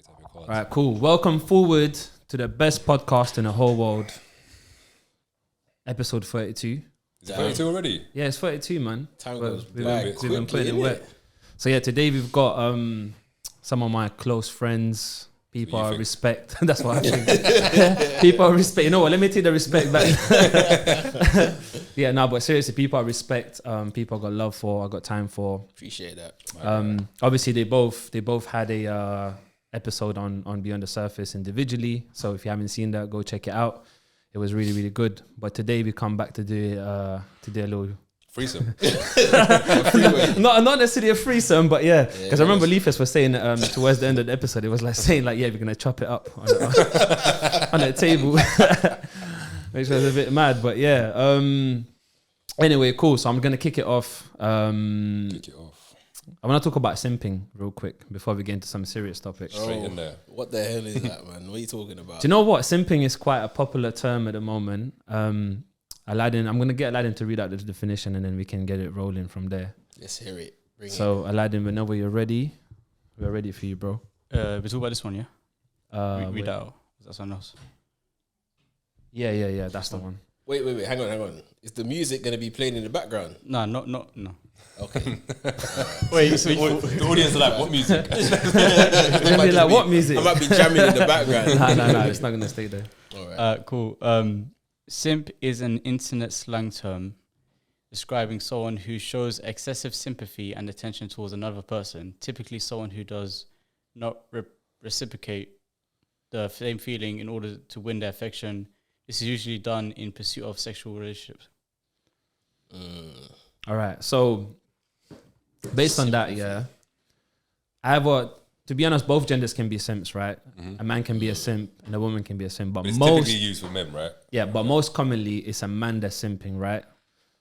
All right, cool. Welcome forward to the best podcast in the whole world. Episode 32. Is it 32 already? Yeah, it's 32, man. Time goes we've by been putting in work. innit? So yeah, today we've got some of my close friends, people I respect. That's what I think. People I respect. You know what? Let me take the respect back. Yeah, no, but seriously, people I respect, people I got love for, I got time for. Appreciate that. Obviously, they both had a episode on Beyond the Surface individually. So if you haven't seen that, go check it out. It was really, really good. But today we come back to do a little Threesome. not necessarily a threesome, but yeah. Because I remember Leafus was saying towards the end of the episode, it was like saying like, yeah, we're gonna chop it up on the table, which was a bit mad. But yeah. Anyway, cool. So I'm gonna kick it off. I want to talk about simping real quick before we get into some serious topics. Straight in there. What the hell is that, man? What are you talking about? Do you know what? Simping is quite a popular term at the moment. Aladdin, I'm going to get Aladdin to read out the definition and then we can get it rolling from there. Let's hear it. Bring so, Aladdin, whenever you're ready, we're ready for you, bro. We talk about this one, yeah? Read out. Is that something else? Yeah, that's the one. Wait. Hang on. Is the music going to be playing in the background? No. Okay. Wait, so the audience are like, what music? They're gonna be like, what music? I might be jamming in the background. No, it's not going to stay there. All right. Cool. Simp is an internet slang term describing someone who shows excessive sympathy and attention towards another person, typically someone who does not reciprocate the same feeling in order to win their affection. This is usually done in pursuit of sexual relationships. All right, so based on that, yeah, to be honest, both genders can be simps, right? Mm-hmm. A man can be a simp and a woman can be a simp. But it's typically used for men, right? Yeah, but most commonly it's a man that's simping, right?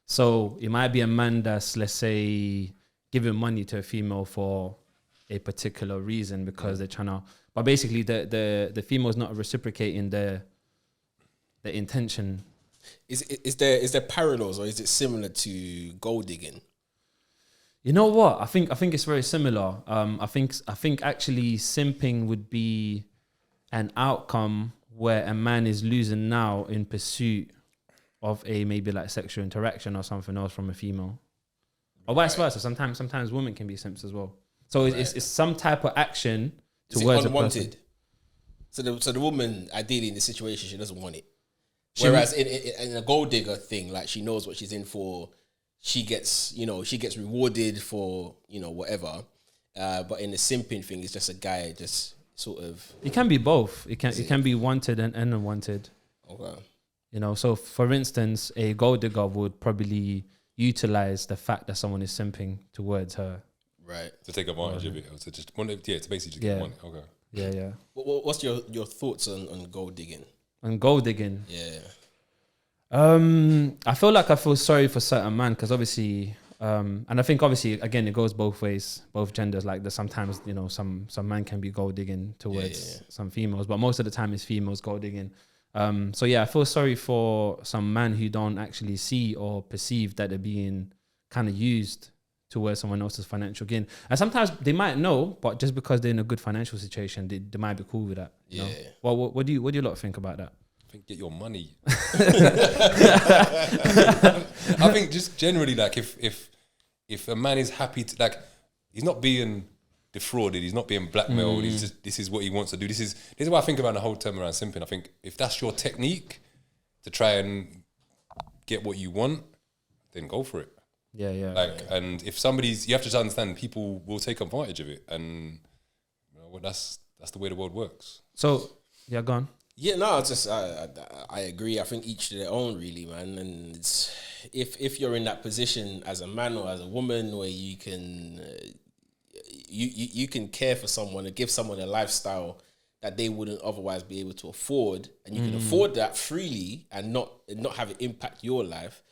So it might be a man that's, let's say, giving money to a female for a particular reason because they're trying to... But basically the female's not reciprocating the intention. Is there parallels or is it similar to gold digging? You know what? I think it's very similar. I think actually simping would be an outcome where a man is losing now in pursuit of a maybe like sexual interaction or something else from a female, or vice versa. Sometimes women can be simps as well. So it's some type of action towards unwanted. So the woman ideally in the situation she doesn't want it. Whereas in a gold digger thing, like she knows what she's in for. She gets rewarded for, whatever. But in the simping thing, it's just a guy just sort of... It can be both. It can be wanted and unwanted. Okay. So for instance, a gold digger would probably utilize the fact that someone is simping towards her. Right. To take advantage of it. Or to just want it, to basically just get money. Okay. Yeah. What's your thoughts on gold digging? On gold digging? Yeah. I feel sorry for certain men because obviously, and I think obviously again it goes both ways, both genders. Like there's sometimes some men can be gold digging towards some females, but most of the time it's females gold digging. So yeah, I feel sorry for some men who don't actually see or perceive that they're being kind of used towards someone else's financial gain. And sometimes they might know, but just because they're in a good financial situation, they might be cool with that. You know? Well, what do you lot think about that? I think get your money. I think just generally, like if a man is happy to, like, he's not being defrauded, he's not being blackmailed. He's just, this is what he wants to do. This is what I think about the whole term around simping. I think if that's your technique to try and get what you want, then go for it. Yeah. And if you have to understand, people will take advantage of it, and that's the way the world works. So yeah, go on. Yeah, no, I agree. I think each to their own, really, man. And it's, if you're in that position as a man or as a woman where you can you can care for someone and give someone a lifestyle that they wouldn't otherwise be able to afford, and you can afford that freely and not have it impact your life,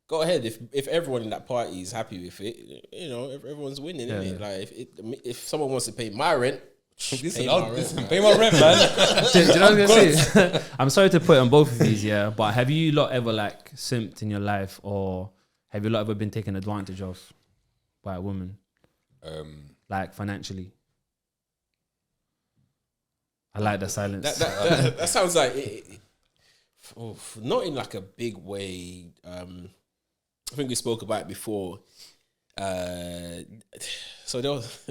go ahead. If everyone in that party is happy with it, everyone's winning, isn't it? Like if someone wants to pay my rent. Listen, pay my rent, man. Do you know what I was gonna say? I'm sorry to put on both of these, yeah, but have you lot ever like simped in your life, or have you lot ever been taken advantage of by a woman, like financially? I like the silence. That sounds like not in like a big way. I think we spoke about it before. So there was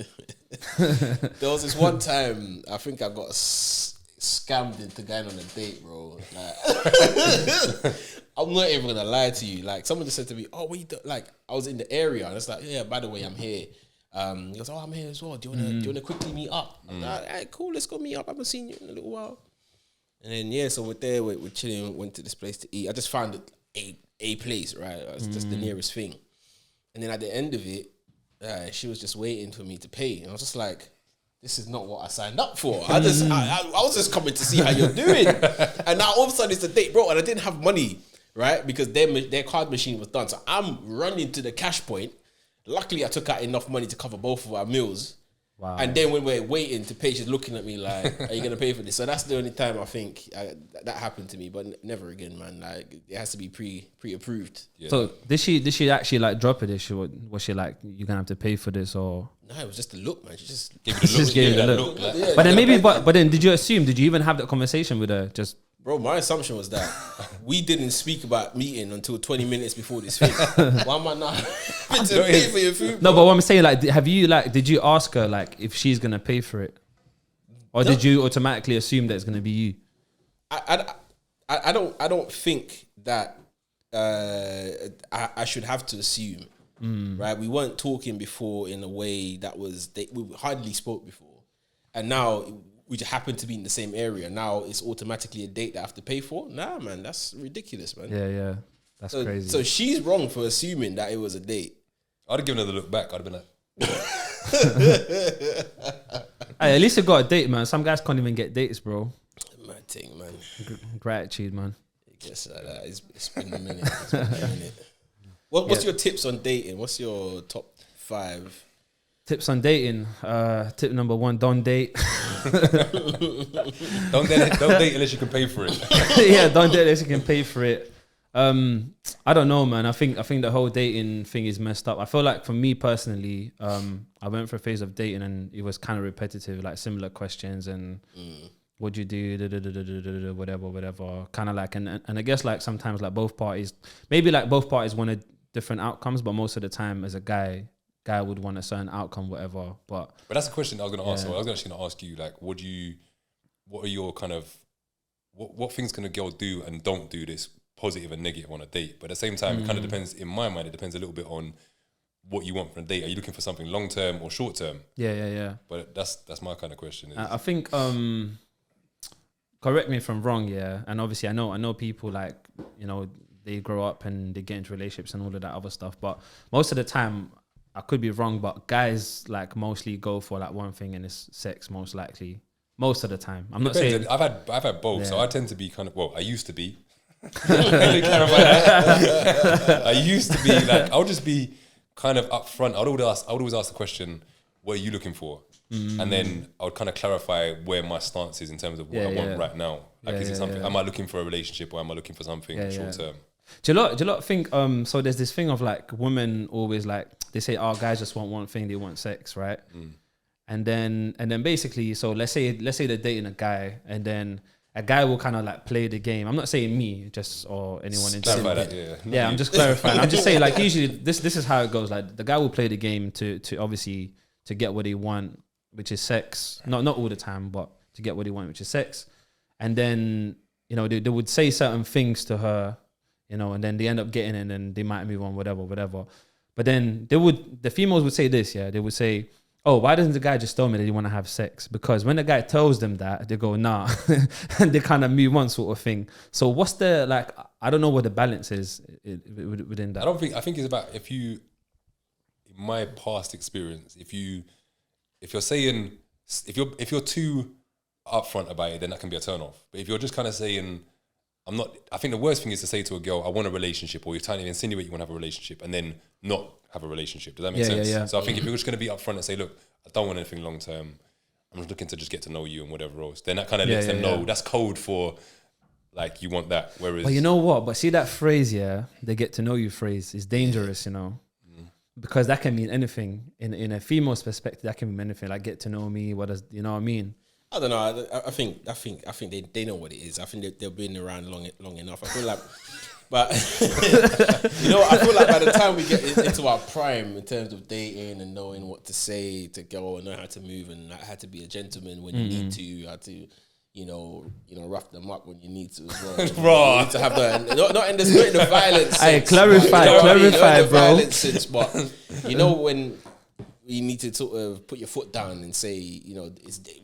this one time I think I got scammed into going on a date, bro. Like, I'm not even gonna lie to you. Like, someone just said to me, "Oh, what you do?" Like, I was in the area, and it's like, "Yeah, by the way, I'm here." He goes, "Oh, I'm here as well. Do you wanna quickly meet up?" I'm like, "All right, cool, let's go meet up. I haven't seen you in a little while." And then so we're there, we're chilling, went to this place to eat. I just found a place, right? It's just the nearest thing. And then at the end of it, she was just waiting for me to pay, and I was just like, "This is not what I signed up for. I was just coming to see how you're doing." And now all of a sudden it's a date, bro, and I didn't have money, right? Because their card machine was done. So I'm running to the cash point. Luckily, I took out enough money to cover both of our meals. Wow. And then when we're waiting to pay, she's looking at me like, "Are you going to pay for this?" So that's the only time I think that happened to me, but never again, man. Like, it has to be pre-approved. Yeah. So did she actually like drop it? Was she like, "You're going to have to pay for this," or? No, it was just a look, man. She just gave it a look. Just gave it a look. Yeah, but then maybe, but then did you assume? Did you even have that conversation with her? Just bro, my assumption was that we didn't speak about meeting until 20 minutes before this thing. Why am I not having to pay for your food? No, but what I'm saying, like, did you ask her like if she's gonna pay for it, or did you automatically assume that it's gonna be you? I don't think that I should have to assume. Right, we weren't talking before in a way that was we hardly spoke before, and now we just happen to be in the same area. Now it's automatically a date that I have to pay for. Nah, man, that's ridiculous, man. Yeah, that's crazy. So she's wrong for assuming that it was a date. I'd have given her the look back. I'd have been like, hey, at least you got a date, man. Some guys can't even get dates, bro. Mad thing, man. Gratitude, man. I guess that it's been a minute. What's your tips on dating? What's your top 5 tips on dating? Tip number 1: don't date. don't date unless you can pay for it. Yeah, don't date unless you can pay for it. I don't know, man. I think the whole dating thing is messed up. I feel like for me personally, I went for a phase of dating and it was kind of repetitive, like similar questions and what'd you do, whatever. Kind of like, and I guess like sometimes like both parties wanted different outcomes, but most of the time as a guy would want a certain outcome, whatever. But that's a question I was going to ask. So I was actually going to ask you, like, what are your kind of, what things can a girl do and don't do this positive and negative on a date? But at the same time, it kind of depends, in my mind, it depends a little bit on what you want from a date. Are you looking for something long term or short term? Yeah. But that's my kind of question. I think, correct me if I'm wrong, yeah. And obviously I know people like, you know, they grow up and they get into relationships and all of that other stuff. But most of the time, I could be wrong, but guys like mostly go for like one thing and it's sex, most likely. Most of the time. I'm not saying I've had both, so I tend to be kind of, well, I used to be. I used to be like, I'll just be kind of upfront. I would always ask the question, what are you looking for? And then I would kind of clarify where my stance is in terms of what I want right now. Like, is it something? Am I looking for a relationship or am I looking for something short term? Do you lot think? So there's this thing of like women always like they say, "Oh, guys just want one thing, they want sex, right?" And then basically, so let's say they're dating a guy, and then a guy will kind of like play the game. I'm not saying me, or anyone in Simping. Yeah, I'm just clarifying. I'm just saying like usually this is how it goes. Like the guy will play the game to obviously to get what they want, which is sex. Not all the time, but to get what they want, which is sex. And then, you know, they would say certain things to her, you know, and then they end up getting it and then they might move on, whatever. But then the females would say this, yeah, they would say, "Oh, why doesn't the guy just tell me that he want to have sex?" Because when the guy tells them that, they go, "Nah," and they kind of move on, sort of thing. So what's the, like, I don't know what the balance is within that. I think it's about, in my past experience, if you're saying, if you're too upfront about it, then that can be a turn off. But if you're just kind of saying, I think the worst thing is to say to a girl, "I want a relationship," or you're trying to insinuate you want to have a relationship and then not have a relationship. Does that make sense? Yeah. So I think if you're just going to be upfront and say, "Look, I don't want anything long term. I'm just looking to just get to know you and whatever else," then that kind of lets them know that's code for like you want that. Whereas, but you know what? But see that phrase, the "get to know you" phrase is dangerous, you know, because that can mean anything. In a female's perspective, that can mean anything. Like, get to know me. What does, you know what I mean? I don't know. I think they know what it is. I think they've been around long enough. I feel like, but I feel like by the time we get into our prime in terms of dating and knowing what to say to go and know how to move and how to be a gentleman when you need to, how to, rough them up when you need to as well. You need to have the not in the violence. Hey, sense, clarify, the bro. violence sense, but when you need to sort of put your foot down and say,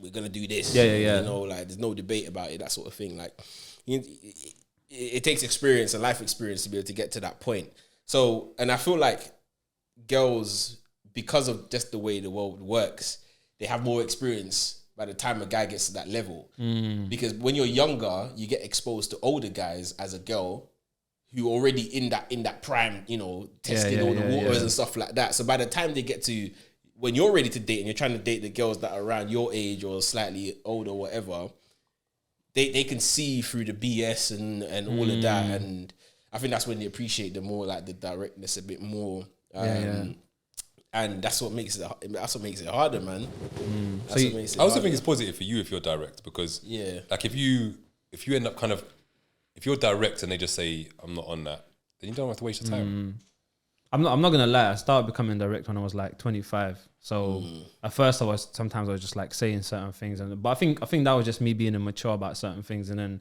we're gonna do this. Yeah. Like there's no debate about it. That sort of thing. Like, it takes experience and life experience to be able to get to that point. So, and I feel like girls, because of just the way the world works, they have more experience by the time a guy gets to that level. Because when you're younger, you get exposed to older guys as a girl who are already in that prime, testing all the waters and stuff like that. So by the time they get to when you're ready to date and you're trying to date the girls that are around your age or slightly older or whatever, they can see through the BS and all of that. And I think that's when they appreciate the more like the directness a bit more. And that's what makes it harder, man. I also think it's positive for you if you're direct, because like if you end up if you're direct and they just say I'm not on that, then you don't have to waste your time. I'm not gonna lie. I started becoming direct when I was like 25. So at first I was just like saying certain things, but I think that was just me being immature about certain things. And then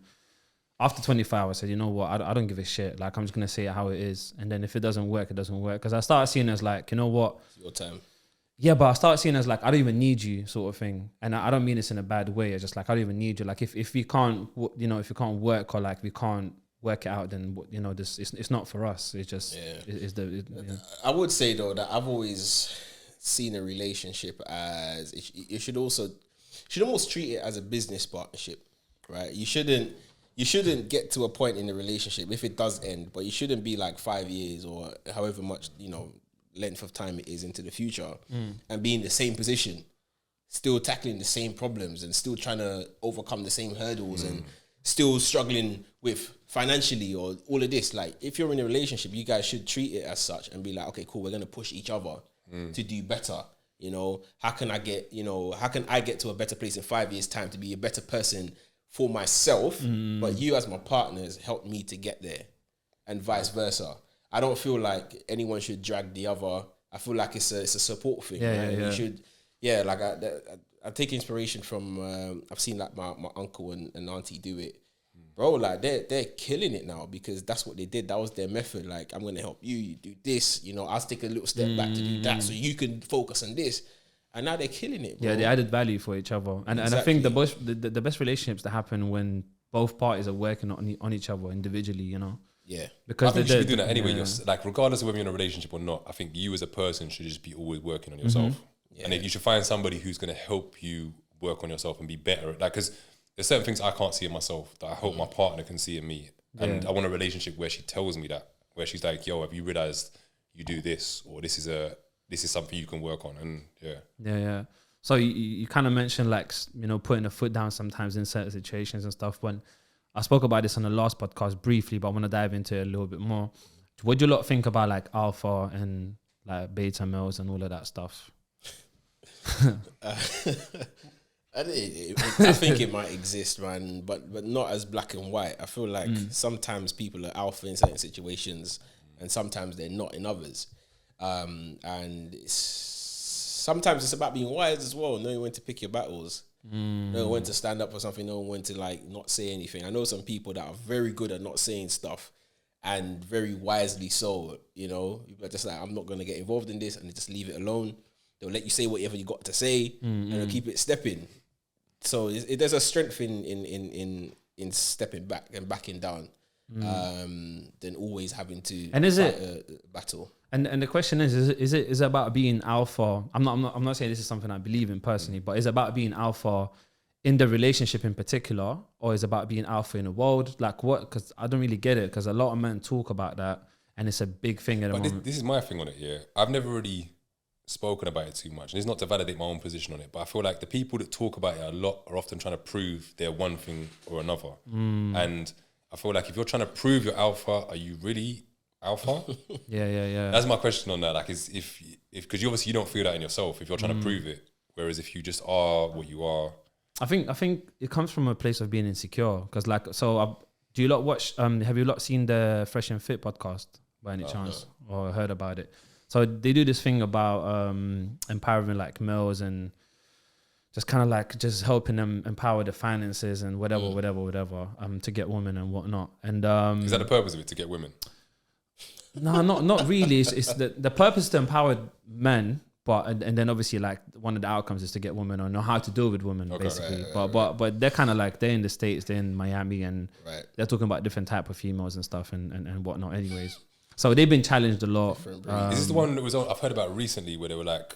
after 25, I said, you know what, I don't give a shit. Like I'm just gonna say it how it is. And then if it doesn't work, it doesn't work. Because I started seeing it as like, you know what, It's your time. Yeah, but I started seeing it as like I don't even need you, sort of thing. And I don't mean this in a bad way. It's just like I don't even need you. Like if we can't, if you can't work or like we can't work it out, then this it's not for us. It's just I would say though that I've always seen a relationship as you should almost treat it as a business partnership, right? You shouldn't get to a point in the relationship if it does end, but you shouldn't be like 5 years or however much length of time it is into the future and be in the same position, still tackling the same problems and still trying to overcome the same hurdles and still struggling with financially or all of this. Like if you're in a relationship, you guys should treat it as such and be like, okay, cool, we're going to push each other to do better. How can I get to a better place in 5 years time to be a better person for myself, but you as my partners help me to get there and vice versa. I don't feel like anyone should drag the other. I feel like it's a support thing. You should, like I take inspiration from. I've seen like my uncle and auntie do it, bro. Like they're killing it now because that's what they did. That was their method. Like I'm gonna help you. You do this. I'll take a little step back to do that, so you can focus on this. And now they're killing it, bro. Yeah, they added value for each other, and I think the best relationships that happen when both parties are working on each other individually. Yeah, because I think you should be doing that anyway. You're, like, regardless of whether you're in a relationship or not, I think you as a person should just be always working on yourself. Yeah. And if you should find somebody who's going to help you work on yourself and be better, like, because there's certain things I can't see in myself that I hope my partner can see in me. And I want a relationship where she tells me that, where she's like, "Yo, have you realized you do this, or this is something you can work on?" And yeah. So you kind of mentioned like putting a foot down sometimes in certain situations and stuff. When I spoke about this on the last podcast briefly, but I want to dive into it a little bit more. What do you lot think about like alpha and like beta males and all of that stuff? I think it might exist, man, but not as black and white. I feel like sometimes people are alpha in certain situations, and sometimes they're not in others. And sometimes it's about being wise as well, knowing when to pick your battles. Know when to stand up for something, know when to like not say anything. I know some people that are very good at not saying stuff, and very wisely so. People are just like, I'm not gonna get involved in this, and they just leave it alone. They'll let you say whatever you got to say, and they'll keep it stepping. So there's a strength in stepping back and backing down, than always having to fight a battle. And the question is it about being alpha? I'm not saying this is something I believe in personally, but is it about being alpha in the relationship in particular, or is it about being alpha in the world? Like what? Because I don't really get it. Because a lot of men talk about that, and it's a big thing at the moment. This is my thing on it. Yeah, I've never really spoken about it too much, and it's not to validate my own position on it, but I feel like the people that talk about it a lot are often trying to prove they're one thing or another. And I feel like if you're trying to prove you're alpha, are you really alpha? Yeah. That's my question on that. Like, is if because you obviously you don't feel that in yourself if you're trying to prove it. Whereas if you just are what you are, I think it comes from a place of being insecure. Because like, do you lot watch? Have you lot seen the Fresh and Fit podcast by any chance, or heard about it? So they do this thing about empowering like males and just kind of like just helping them empower the finances and whatever, to get women and whatnot. And is that the purpose of it, to get women? No, not really. It's the purpose to empower men, but and then obviously like one of the outcomes is to get women or know how to deal with women, basically. But they're kind of like, they're in the States, they're in Miami, and they're talking about different type of females and stuff and whatnot. Anyways, so they've been challenged a lot. Is this the one that was on, I've heard about recently, where they were like,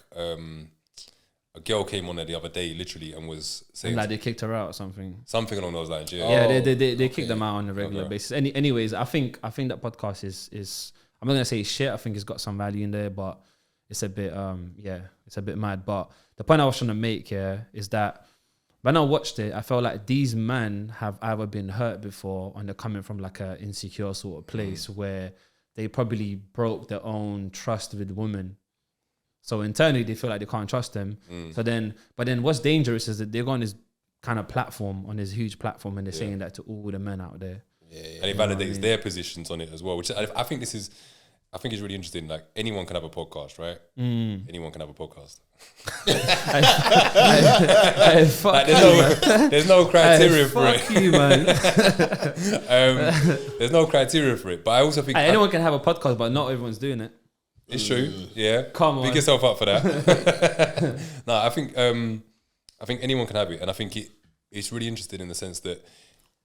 a girl came on there the other day, literally, and was saying like they kicked her out or something along those lines. They kicked them out on a regular basis. Anyways, I think that podcast is I'm not gonna say shit. I think it's got some value in there, but it's a bit it's a bit mad. But the point I was trying to make here is that when I watched it, I felt like these men have either been hurt before, and they're coming from like a insecure sort of place where they probably broke their own trust with women. So internally they feel like they can't trust them. But then what's dangerous is that they're on this kind of platform, on this huge platform, and they're saying that to all the men out there. And it validates their positions on it as well, which I think is really interesting. Like, anyone can have a podcast, right? Anyone can have a podcast. There's no criteria for it. Fuck you, man. There's no criteria for it. But I also think anyone can have a podcast, but not everyone's doing it. It's true. Yeah. Come on. Pick yourself up for that. No, I think anyone can have it, and I think it's really interesting in the sense that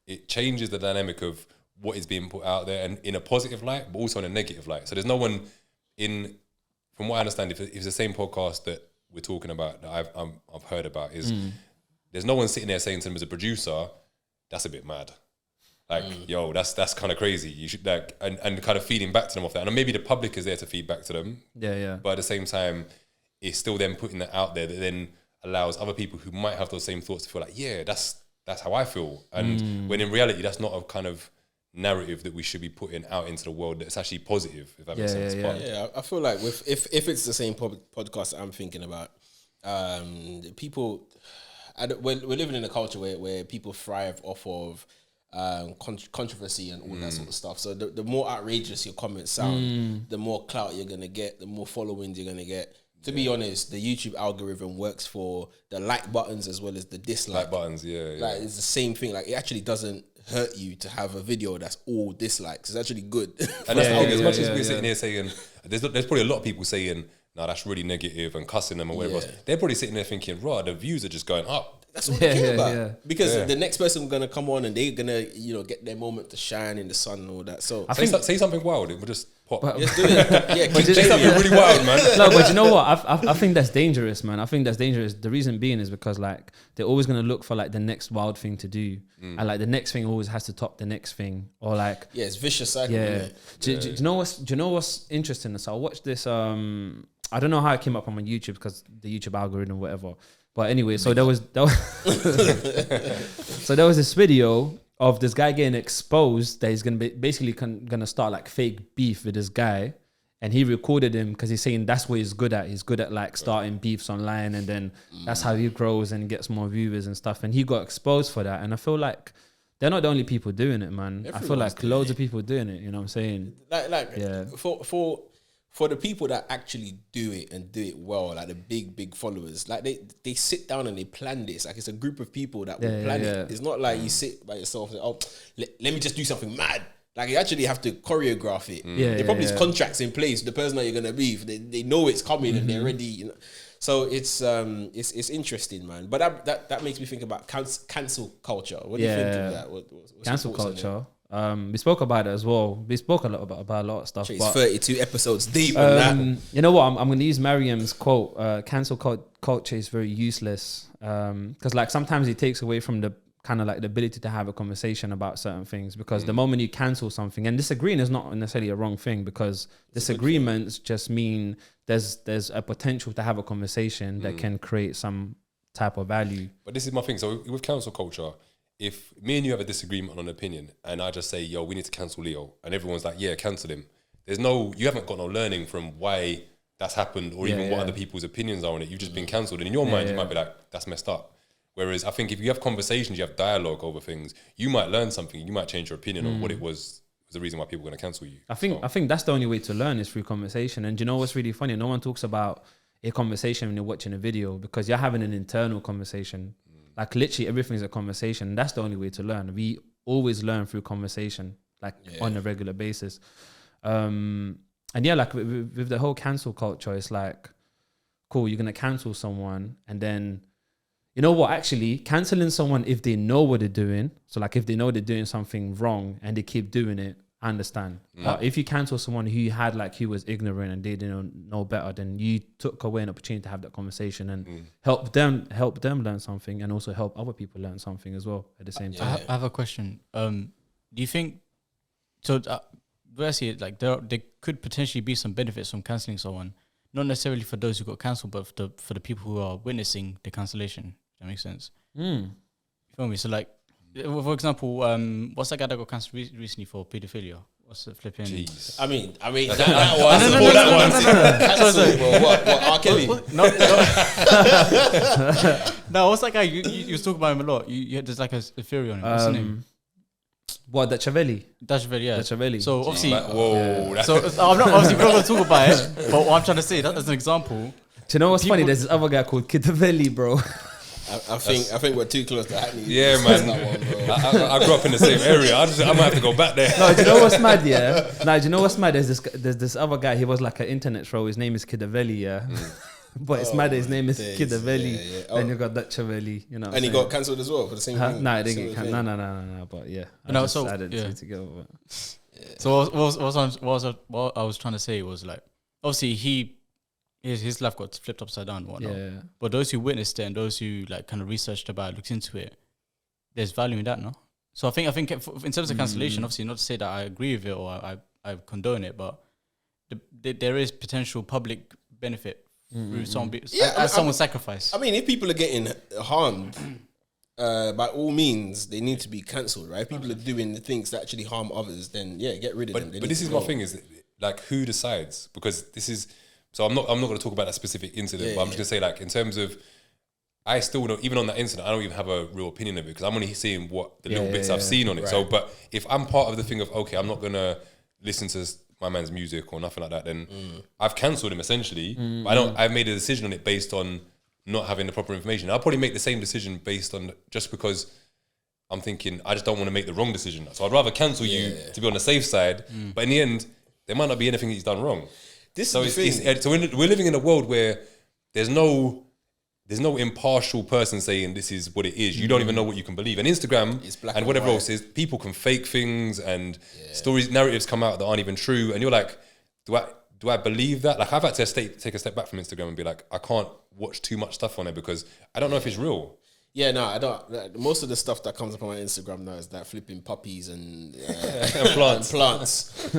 it changes the dynamic of what is being put out there, and in a positive light, but also in a negative light. So there's no one from what I understand, if it's the same podcast that we're talking about, that I've heard about, is there's no one sitting there saying to them as a producer, that's a bit mad. Like, yo, that's kind of crazy. You should like, and kind of feeding back to them off that. And maybe the public is there to feed back to them. Yeah. But at the same time, it's still them putting that out there that then allows other people who might have those same thoughts to feel like, yeah, that's how I feel. And when in reality, that's not a kind of narrative that we should be putting out into the world that's actually positive, if that makes sense. Yeah, I feel like if it's the same podcast that I'm thinking about, people, we're living in a culture where people thrive off of controversy and all that sort of stuff. So the more outrageous your comments sound, the more clout you're gonna get, the more followings you're gonna get. To be honest, the YouTube algorithm works for the like buttons as well as the dislike buttons. Like, it's the same thing. Like, it actually doesn't hurt you to have a video that's all dislikes. It's actually good. And that's the thing. As much as we're sitting here saying, there's probably a lot of people saying, no, that's really negative, and cussing them or whatever else. They're probably sitting there thinking, raw, the views are just going up. That's what they care about. Because the next person gonna come on and they're gonna, get their moment to shine in the sun and all that. So I think say something wild, it will just pop. Just do it. Say something really wild, man. No, but you know what? I think that's dangerous, man. I think that's dangerous. The reason being is because like they're always gonna look for like the next wild thing to do, and like the next thing always has to top the next thing, or like it's vicious cycle. Do you know what's interesting? So I watched this. I don't know how it came up on my YouTube because the YouTube algorithm, whatever. But anyway, so there was this video of this guy getting exposed that he's gonna be basically gonna start like fake beef with this guy, and he recorded him because he's saying that's what he's good at. He's good at like starting beefs online, and then that's how he grows and gets more viewers and stuff. And he got exposed for that, and I feel like they're not the only people doing it, man. I feel like loads of people doing it. You know what I'm saying? For the people that actually do it and do it well, like the big followers, like they sit down and they plan this. Like, it's a group of people that will plan it. It's not like you sit by yourself and let me just do something mad. Like, you actually have to choreograph it. There probably is contracts in place. The person that you're gonna beef, they know it's coming and they're ready. So it's interesting, man. But that makes me think about cancel culture. What do you think of that? What's cancel culture? We spoke about it as well. We spoke a lot about a lot of stuff. It's 32 episodes deep on that. You know what? I'm going to use Mariam's quote. Cancel culture is very useless. Because like sometimes it takes away from the kind of like the ability to have a conversation about certain things. Because the moment you cancel something, and disagreeing is not necessarily a wrong thing, because disagreements just mean there's a potential to have a conversation that can create some type of value. But this is my thing. So with cancel culture, if me and you have a disagreement on an opinion and I just say, yo, we need to cancel Leo, and everyone's like, yeah, cancel him. You haven't got no learning from why that's happened, or even what other people's opinions are on it. You've just been cancelled. And in your mind, you might be like, that's messed up. Whereas I think if you have conversations, you have dialogue over things, you might learn something. You might change your opinion on what it was the reason why people were going to cancel you. I think that's the only way to learn is through conversation. And you know what's really funny? No one talks about a conversation when you're watching a video because you're having an internal conversation. Like literally everything's a conversation. And that's the only way to learn. We always learn through conversation, like on a regular basis. And yeah, like with the whole cancel culture, it's like, cool, you're going to cancel someone and then, you know what, actually cancelling someone if they know what they're doing. So like if they know they're doing something wrong and they keep doing it, I understand. But if you cancel someone who had like, who was ignorant and they didn't know better, then you took away an opportunity to have that conversation and help them learn something and also help other people learn something as well at the same time. I have a question. Do you think, so firstly, like there could potentially be some benefits from cancelling someone, not necessarily for those who got cancelled, but for the people who are witnessing the cancellation. That makes sense. You feel me? So like, for example, what's that guy that got cancelled recently for pedophilia? What's the flipping? Jeez. I mean, that one. What? R. Kelly? No, what's that guy? You was talking about him a lot. You had there's like a theory on him. What's his name? What, the Chavelli? Dashvili, yeah. Chavelli. So obviously, Whoa. so I'm not obviously we're not going to talk about it, but what I'm trying to say that as an example. Do you know what's funny? There's this other guy called Kitavelli, bro. I think we're too close to Hackney. Yeah, man. I grew up in the same area. I might have to go back there. No, do you know what's mad? Yeah. No, do you know what's mad? There's this other guy. He was like an internet troll. His name is Kidavelli. Yeah. But it's mad. His name is Kidavelli. And you got that Chavelli. You know. And he got cancelled as well for the same thing. No, he didn't get cancelled. No. But yeah. I didn't together. So what I was trying to say was like, obviously his life got flipped upside down and whatnot. Yeah. But those who witnessed it and those who like kind of researched about it, looked into it, there's value in that, no? So I think in terms of cancellation, obviously not to say that I agree with it or I condone it, but there is potential public benefit through someone's sacrifice. I mean, if people are getting harmed, by all means, they need to be cancelled, right? If people are doing the things that actually harm others, then yeah, get rid of them. But this is my thing: is like who decides? Because this is. So I'm not going to talk about that specific incident, but I'm just going to say like in terms of, I still don't, even on that incident, I don't even have a real opinion of it because I'm only seeing what the little bits I've seen on it. Right. So, but if I'm part of the thing of, okay, I'm not going to listen to my man's music or nothing like that, then I've cancelled him essentially. I've made a decision on it based on not having the proper information. I'll probably make the same decision based on just because I'm thinking I just don't want to make the wrong decision. So I'd rather cancel you to be on the safe side. But in the end, there might not be anything he's done wrong. So we're living in a world where there's no impartial person saying this is what it is. You don't even know what you can believe. And Instagram and whatever else is, people can fake things and narratives come out that aren't even true. And you're like, do I believe that? Like I've had to take a step back from Instagram and be like, I can't watch too much stuff on it because I don't know if it's real. Yeah, no, I don't. Most of the stuff that comes up on my Instagram now is that flipping puppies and plants. That's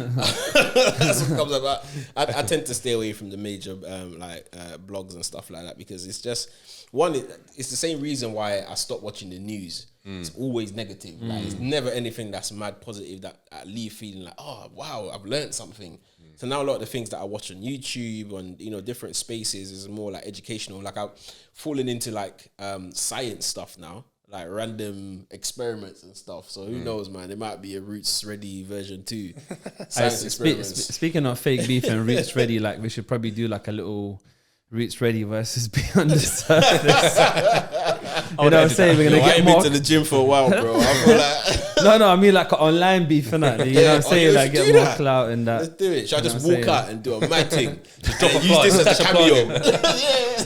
what comes up. I tend to stay away from the major blogs and stuff like that because it's just it's the same reason why I stopped watching the news. It's always negative. Like, it's never anything that's mad positive that I leave feeling like, oh wow, I've learned something. So now a lot of the things that I watch on YouTube on different spaces is more like educational. Like I've fallen into like science stuff now, like random experiments and stuff. So who knows, man? There might be a Roots Ready version 2. Science experiments. Speaking of fake beef and Roots Ready, like we should probably do like a little Roots Ready versus Beyond the Surface. You know what I'm saying? We're gonna get more. I've been to the gym for a while, bro. I feel like no, I mean like an online beef and that. You know what I'm saying? Like get more clout and that. Let's do it. Should I just walk out and do a mad thing? Just drop a use this as a cameo.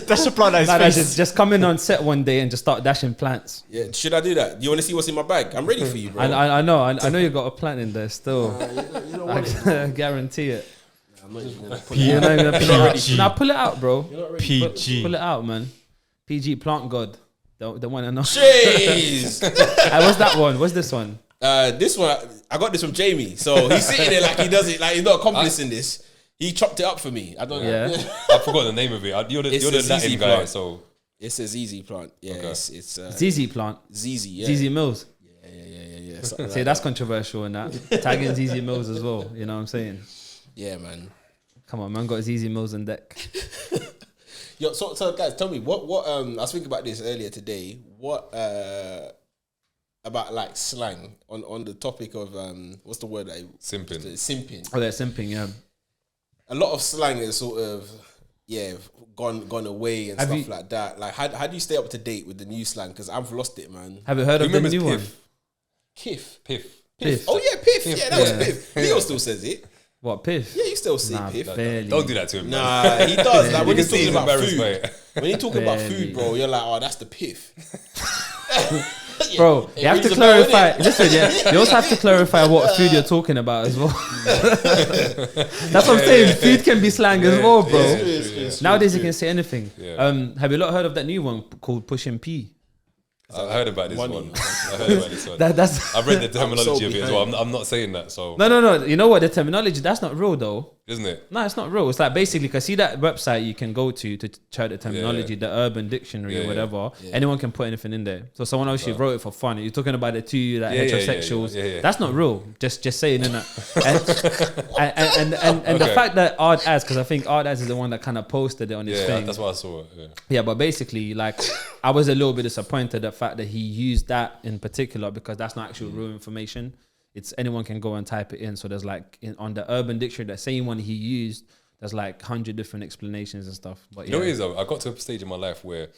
That's a plant. Just come in on set one day and just start dashing plants. Yeah, should I do that? You want to see what's in my bag? I'm ready for you, bro. I know you got a plant in there still. You know I can guarantee it. I'm not even gonna You're not even gonna pull it out. Now pull it out, bro. PG. Pull it out, man. PG Plant God. The one I know. Jeez. What's that one? What's this one? This one, I got this from Jamie. So he's sitting there like he does it, like he's not accomplice in this. He chopped it up for me. I don't know. I forgot the name of it. You're the Latin guy, so it's a ZZ Plant. Yeah, okay. It's ZZ Plant. ZZ, yeah. ZZ Mills. Yeah. See, that's controversial in that. Tagging ZZ Mills as well. You know what I'm saying? Yeah, man. Come on, man. Got ZZ Mills on deck. Yo, so guys, tell me what I was thinking about this earlier today. What about like slang on the topic of what's the word? Simping. Simping. Oh, they're simping, yeah. A lot of slang is sort of gone away and stuff like that. Like how do you stay up to date with the new slang? Because I've lost it, man. Have you heard of the new one? Piff. Piff. Oh yeah, Piff. Yeah, that was Piff. Leo still says it. What, Piff? Yeah, you still say Piff. Barely. Don't do that to him. Nah, he does. Like when he's talking about embarrassed food. by it. When he's talking about food, bro, you're like, oh, that's the Piff. Bro, you have to clarify. Listen, yeah, you also have to clarify what food you're talking about as well. That's what I'm saying. Food can be slang as well, bro. Nowadays you can say anything. Yeah. Have you not heard of that new one called Pushing P? I heard about this one. That's I've read the terminology of it as well. I'm not saying that. So no. You know what? The terminology, that's not real though. Isn't it? No, it's not real. It's like basically, because see that website you can go to check the terminology, the Urban Dictionary or whatever. Yeah. Anyone can put anything in there. So someone else wrote it for fun. You're talking about the two like heterosexuals. Yeah. That's not real. Just saying, innit? and the fact that Ard As, because I think Ard As is the one that kind of posted it on his thing. That's what I saw. Yeah, but basically, like, I was a little bit disappointed the fact that he used that in particular, because that's not actual real information. It's anyone can go and type it in. So there's like on the Urban Dictionary, that same one he used, there's like 100 different explanations and stuff. But you know what it is though? I got to a stage in my life where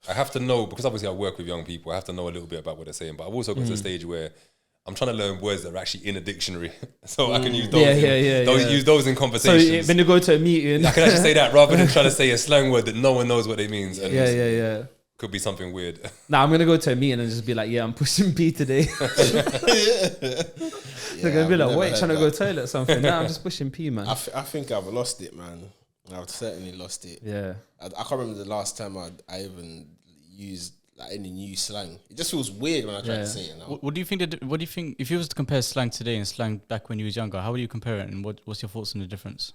I have to know, because obviously I work with young people, I have to know a little bit about what they're saying. But I've also got to a stage where I'm trying to learn words that are actually in a dictionary, so I can use those. Use those in conversations. So when you go to a meeting, I can actually say that rather than trying to say a slang word that no one knows what it means. And yeah. Could be something weird. Nah, I'm gonna go to a meeting and just be like, I'm pushing P today. They're gonna be like, wait, trying to go toilet or something. Nah, I'm just pushing P, man. I think I've lost it, man. I've certainly lost it. Yeah. I can't remember the last time I even used like any new slang. It just feels weird when I try to say it now. What do you think? What do you think if you was to compare slang today and slang back when you was younger? How would you compare it, and what's your thoughts on the difference?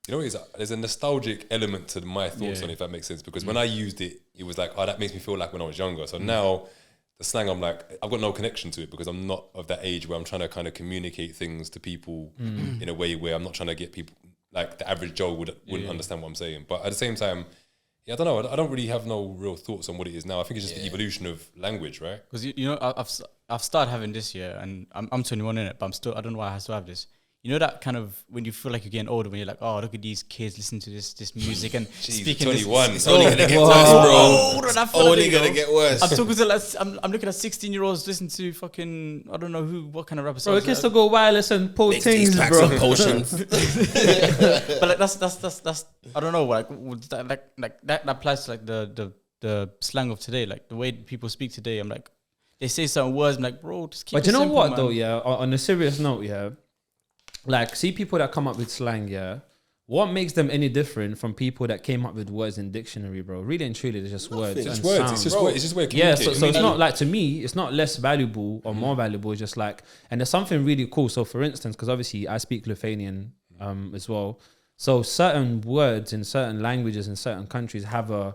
You know what it is? There's a nostalgic element to my thoughts on it, if that makes sense. Because when I used it, it was like, oh, that makes me feel like when I was younger. So now the slang, I'm like, I've got no connection to it because I'm not of that age where I'm trying to kind of communicate things to people in a way where I'm not trying to get people, like the average Joe wouldn't understand what I'm saying. But at the same time, I don't know. I don't really have no real thoughts on what it is now. I think it's just the evolution of language, right? Because you know, I've started having this year, and I'm 21 in it, but I don't know why I still have this. You know that kind of when you feel like you're getting older, when you're like, oh, look at these kids listening to this music and speaking. 21. It's only gonna get worse, bro. It's only gonna get worse. I'm talking to I'm looking at 16-year-olds listening to fucking I don't know what kind of rappers. Bro, it can still go wireless and pull things, bro. Potions. But like that's I don't know, like that applies to like the slang of today, like the way people speak today. I'm like, they say certain words, I'm like, bro, just keep it simple. But you know what, man. Though, yeah, on a serious note, yeah, like, see people that come up with slang, yeah, what makes them any different from people that came up with words in dictionary, bro? Really and truly, they're just words. It's and just words. sound. It's just way of yeah, communicating. so it's not like, to me, it's not less valuable or more valuable. It's just like, and there's something really cool. So for instance, because obviously I speak Lithuanian as well. So certain words in certain languages in certain countries have a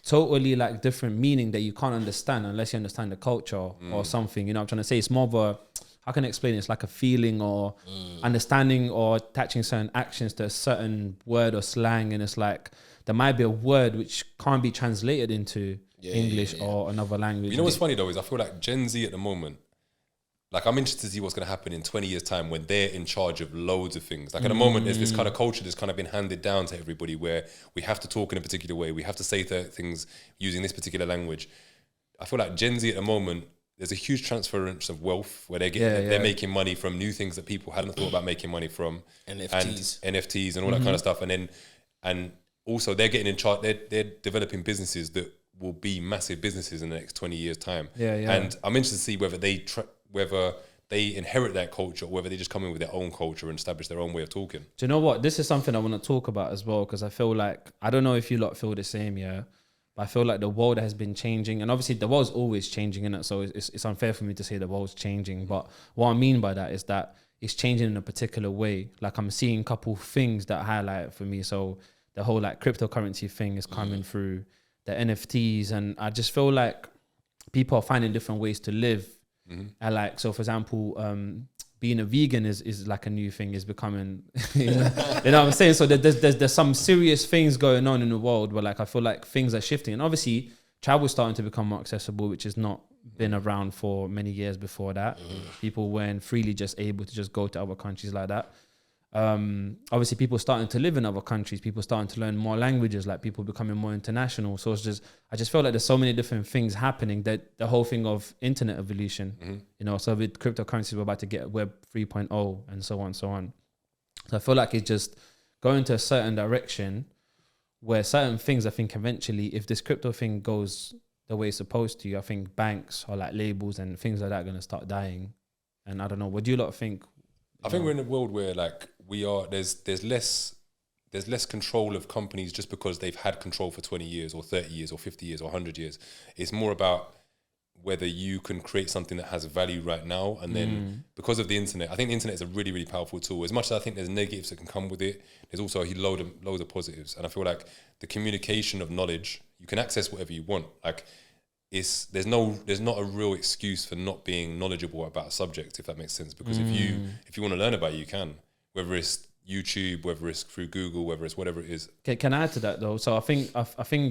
totally like different meaning that you can't understand unless you understand the culture or something. You know what I'm trying to say? It's more of a, how can I explain it? It's like a feeling or understanding or attaching certain actions to a certain word or slang. And it's like, there might be a word which can't be translated into English or another language. You know what's funny though is I feel like Gen Z at the moment, like I'm interested to see what's going to happen in 20 years time when they're in charge of loads of things. Like at the moment, there's this kind of culture that's kind of been handed down to everybody where we have to talk in a particular way. We have to say things using this particular language. I feel like Gen Z at the moment, there's a huge transference of wealth where they're making money from new things that people hadn't thought about making money from. NFTs and all that kind of stuff. And also they're getting in charge, they're developing businesses that will be massive businesses in the next 20 years time. And I'm interested to see whether they inherit that culture or whether they just come in with their own culture and establish their own way of talking. Do you know what? This is something I want to talk about as well, because I feel like, I don't know if you lot feel the same, but I feel like the world has been changing, and obviously the world's always changing, innit? So it's unfair for me to say the world's changing. But what I mean by that is that it's changing in a particular way. Like I'm seeing a couple things that highlight for me. So the whole like cryptocurrency thing is coming through, the NFTs, and I just feel like people are finding different ways to live. And like, so for example, being a vegan is like a new thing, is becoming, you know what I'm saying? So there's some serious things going on in the world where like I feel like things are shifting, and obviously travel's starting to become more accessible, which has not been around for many years before that. People weren't freely just able to just go to other countries like that. Obviously people starting to live in other countries, people starting to learn more languages, like people becoming more international. So I just feel like there's so many different things happening, that the whole thing of internet evolution, you know, so with cryptocurrencies, we're about to get Web 3.0 and so on. So I feel like it's just going to a certain direction where certain things, I think eventually, if this crypto thing goes the way it's supposed to, I think banks or like labels and things like that are going to start dying. And I don't know, what do you lot think? I think we're in a world where like there's less control of companies just because they've had control for 20 years or 30 years or 50 years or 100 years. It's more about whether you can create something that has value right now. And then because of the internet, I think the internet is a really, really powerful tool. As much as I think there's negatives that can come with it, there's also loads of positives. And I feel like the communication of knowledge, you can access whatever you want. Like there's not a real excuse for not being knowledgeable about a subject, if that makes sense. Because if you want to learn about it, you can, whether it's YouTube, whether it's through Google, whether it's whatever it is. Can I add to that though? So I think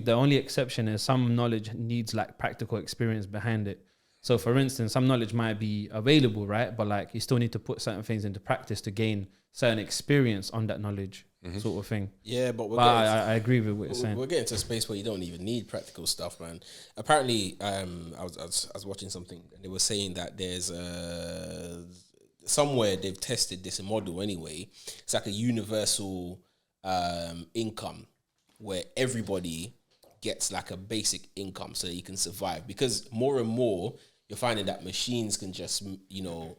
the only exception is some knowledge needs like practical experience behind it. So for instance, some knowledge might be available, right? But like you still need to put certain things into practice to gain certain experience on that knowledge, sort of thing. Yeah, but I agree with what you're saying. We're getting to a space where you don't even need practical stuff, man. Apparently, I was watching something and they were saying that there's somewhere they've tested this model anyway. It's like a universal income where everybody gets like a basic income so that you can survive. Because more and more, you're finding that machines can just, you know,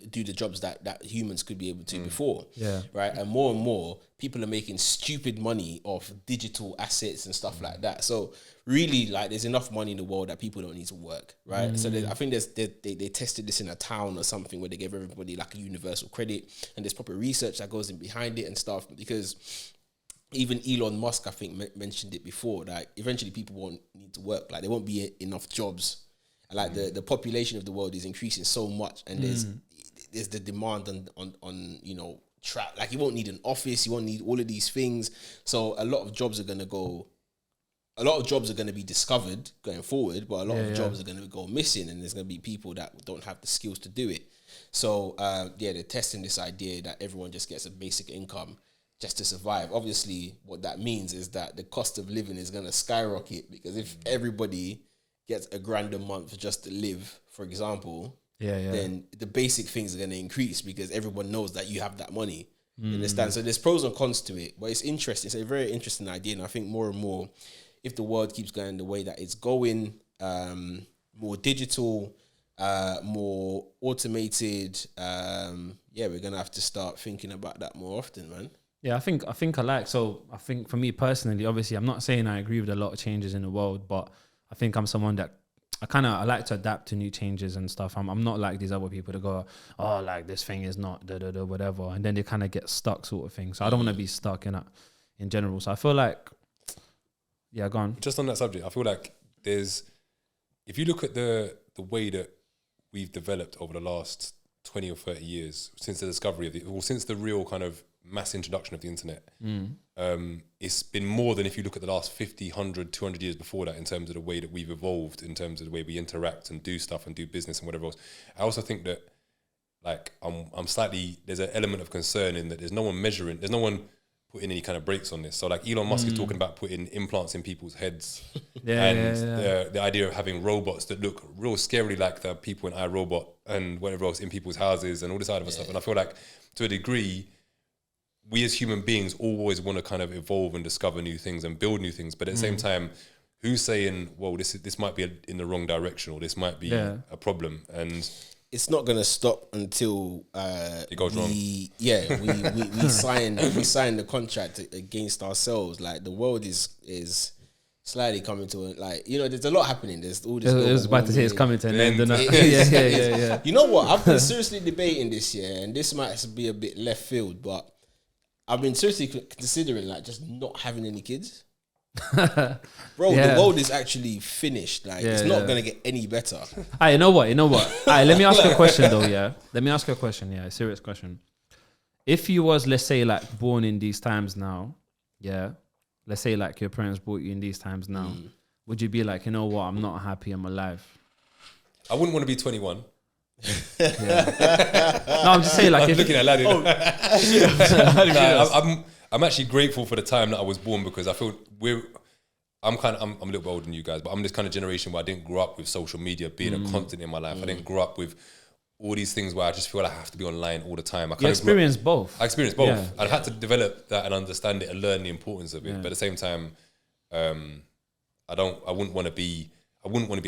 do the jobs that humans could be able to before. Yeah. Right. And more people are making stupid money off digital assets and stuff like that. So really, like, there's enough money in the world that people don't need to work. Right. So I think they tested this in a town or something where they gave everybody like a universal credit, and there's proper research that goes in behind it and stuff, because even Elon Musk, I think, mentioned it before, that eventually people won't need to work. Like, there won't be enough jobs. Like the population of the world is increasing so much, and there's the demand on you know, like, you won't need an office, you won't need all of these things. So a lot of jobs are going to be discovered going forward, but a lot of jobs are going to go missing, and there's going to be people that don't have the skills to do it. So they're testing this idea that everyone just gets a basic income just to survive. Obviously, what that means is that the cost of living is going to skyrocket, because if everybody gets $1,000 a month just to live, for example, then the basic things are going to increase because everyone knows that you have that money. You understand? So there's pros and cons to it, but it's interesting. It's a very interesting idea, and I think more and more, if the world keeps going the way that it's going, more digital, more automated, we're gonna have to start thinking about that more often, man. Yeah, I think for me personally, obviously, I'm not saying I agree with a lot of changes in the world, but I think I'm someone that I like to adapt to new changes and stuff. I'm not like these other people that go, oh, like, this thing is not whatever, and then they kind of get stuck, sort of thing. So I don't want to be stuck in general. So I feel like, yeah, go on. Just on that subject, I feel like if you look at the way that we've developed over the last 20 or 30 years since the discovery of since the real kind of mass introduction of the internet, it's been more than if you look at the last 50, 100, 200 years before that, in terms of the way that we've evolved, in terms of the way we interact and do stuff and do business and whatever else. I also think that, like, there's an element of concern in that there's no one putting any kind of brakes on this. So like Elon Musk is talking about putting implants in people's heads, the idea of having robots that look real scarily like the people in iRobot and whatever else in people's houses and all this other stuff. And I feel like, to a degree, we as human beings always want to kind of evolve and discover new things and build new things. But at the same time, who's saying, well, this might be in the wrong direction, or this might be a problem? And it's not going to stop until it goes wrong. Yeah, we sign the contract against ourselves. Like, the world is slightly coming to like, you know, there's a lot happening. There's all this. I was about to say it's coming to an end. Yeah. You know what? I've been seriously debating this year, and this might be a bit left field, but I've been seriously considering, like, just not having any kids. Bro, Yeah. the world is actually finished. Like, Yeah, it's not yeah. gonna get any better. Alright, you know what? Alright, let me ask you a question though, yeah? Let me ask you a question, yeah, a serious question. If you was, let's say, like, born in these times now, yeah? Let's say, like, your parents brought you in these times now, would you be like, you know what, I'm not happy, I'm alive? I wouldn't want to be 21. No, I'm just saying, like, I'm if looking at Aladdin. I'm actually grateful for the time that I was born because I feel I'm a little bit older than you guys, but I'm this kind of generation where I didn't grow up with social media being a constant in my life. I didn't grow up with all these things where I just feel like I have to be online all the time. you experience both. I experienced both. Yeah. I've had to develop that and understand it and learn the importance of it. But at the same time, I wouldn't want to be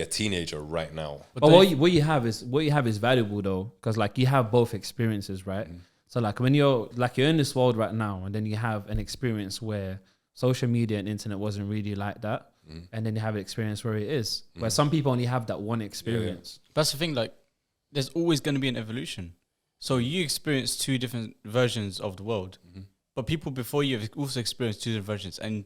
a teenager right now. But what you have is valuable though, because like you have both experiences, right? So like when you're in this world right now, and then you have an experience where social media and internet wasn't really like that, and then you have an experience where it is, where some people only have that one experience. That's the thing. Like, there's always going to be an evolution. So you experience two different versions of the world, but people before you have also experienced two different versions, and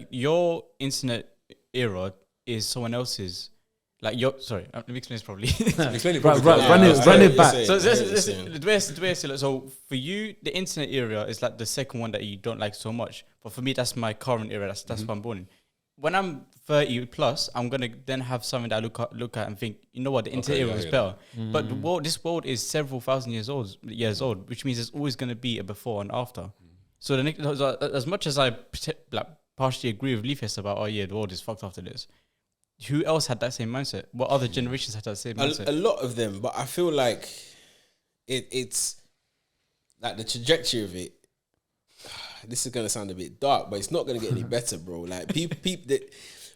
your internet era is someone else's. Like let me explain this properly. Explain it Run properly. it back. So the way I see it, so for you, the internet era is like the second one that you don't like so much. But for me, that's my current era. That's what I'm born in. When I'm 30 plus, I'm gonna then have something that I look at and think, you know what, the internet era is better. But this world is several thousand years old, which means there's always gonna be a before and after. So as much as I partially agree with Lethius about, the world is fucked after this. Who else had that same mindset? What other generations had that same mindset? A lot of them, but I feel like it's like the trajectory of it. This is gonna sound a bit dark, but it's not gonna get any better, bro. Like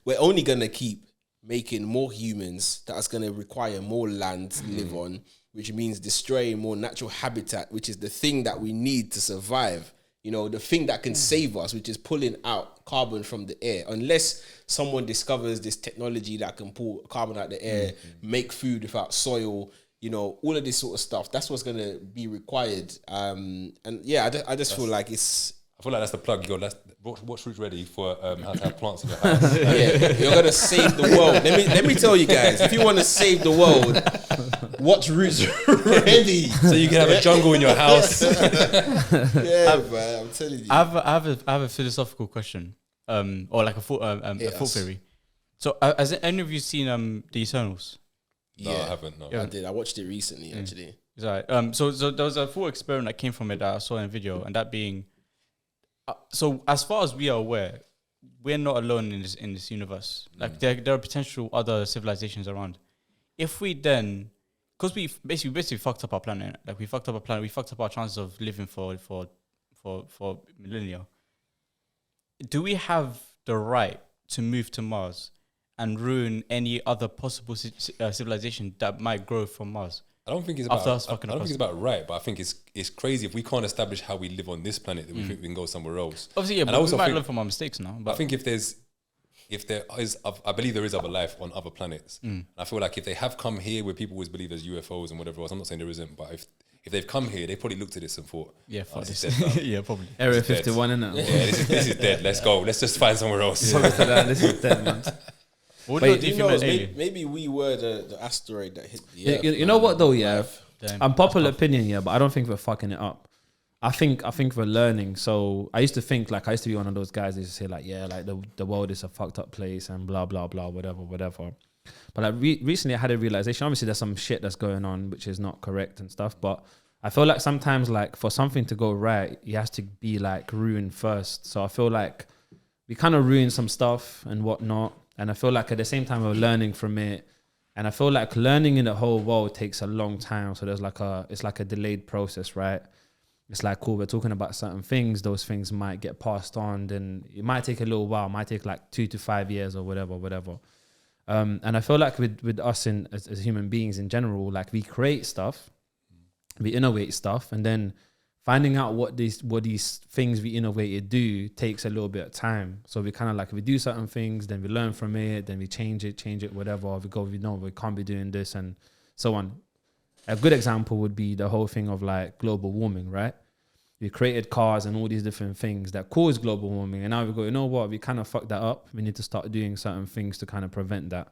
we're only gonna keep making more humans. That's gonna require more land to live on, which means destroying more natural habitat, which is the thing that we need to survive. You know, the thing that can save us, which is pulling out carbon from the air. Unless someone discovers this technology that can pull carbon out the air, make food without soil, you know, all of this sort of stuff. That's what's going to be required. And yeah, I just feel like it's... I feel like that's the plug. You go, watch Roots Ready for how to have plants in your house. Yeah, you're going to save the world. Let me tell you guys, if you want to save the world, watch Roots Ready. So you can have a jungle in your house. Yeah, man, I'm telling you. I have a philosophical question, or like a thought theory. So, has any of you seen the Eternals? No, I haven't. No, I did. I watched it recently, actually. Right. So there was a full experiment that came from it that I saw in a video, and that being, so as far as we are aware, we're not alone in this universe. Like there are potential other civilizations around. If we then, because we basically fucked up our planet. Like we fucked up our planet. We fucked up our chances of living for millennia. Do we have the right to move to Mars and ruin any other possible civilization that might grow from Mars? I don't think it's about. I don't think it's about right, but I think it's crazy if we can't establish how we live on this planet that we think we can go somewhere else. Obviously, yeah, and but we might learn from our mistakes now. But I think if there is, I believe there is other life on other planets. I feel like if they have come here, where people always believe there's UFOs and whatever else, I'm not saying there isn't, but if they've come here, they probably looked at this and thought, yeah, this is dead now. yeah, probably. Area 51, innit? Yeah, this is dead. Let's go. Let's just find somewhere else. This is dead, man. Maybe we were the asteroid that hit the Earth. You know what though, yeah? Damn. Unpopular opinion, yeah, but I don't think we're fucking it up. I think we're learning. So I used to be one of those guys that used to say like, yeah, like the world is a fucked up place and blah blah blah, whatever. But like recently I had a realization. Obviously there's some shit that's going on which is not correct and stuff, but I feel like sometimes like for something to go right, it has to be like ruined first. So I feel like we kind of ruined some stuff and whatnot, and I feel like at the same time we're learning from it. And I feel like learning in the whole world takes a long time. So it's like a delayed process, right? It's like, cool, we're talking about certain things. Those things might get passed on. Then it might take a little while. It might take like 2 to 5 years or whatever. And I feel like with us as human beings in general, like we create stuff, we innovate stuff, and then finding out what these things we innovated do takes a little bit of time. So we kind of like, if we do certain things, then we learn from it, then we change it, whatever. We can't be doing this and so on. A good example would be the whole thing of like global warming, right? We created cars and all these different things that cause global warming. And now we go, you know what? We kind of fucked that up. We need to start doing certain things to kind of prevent that.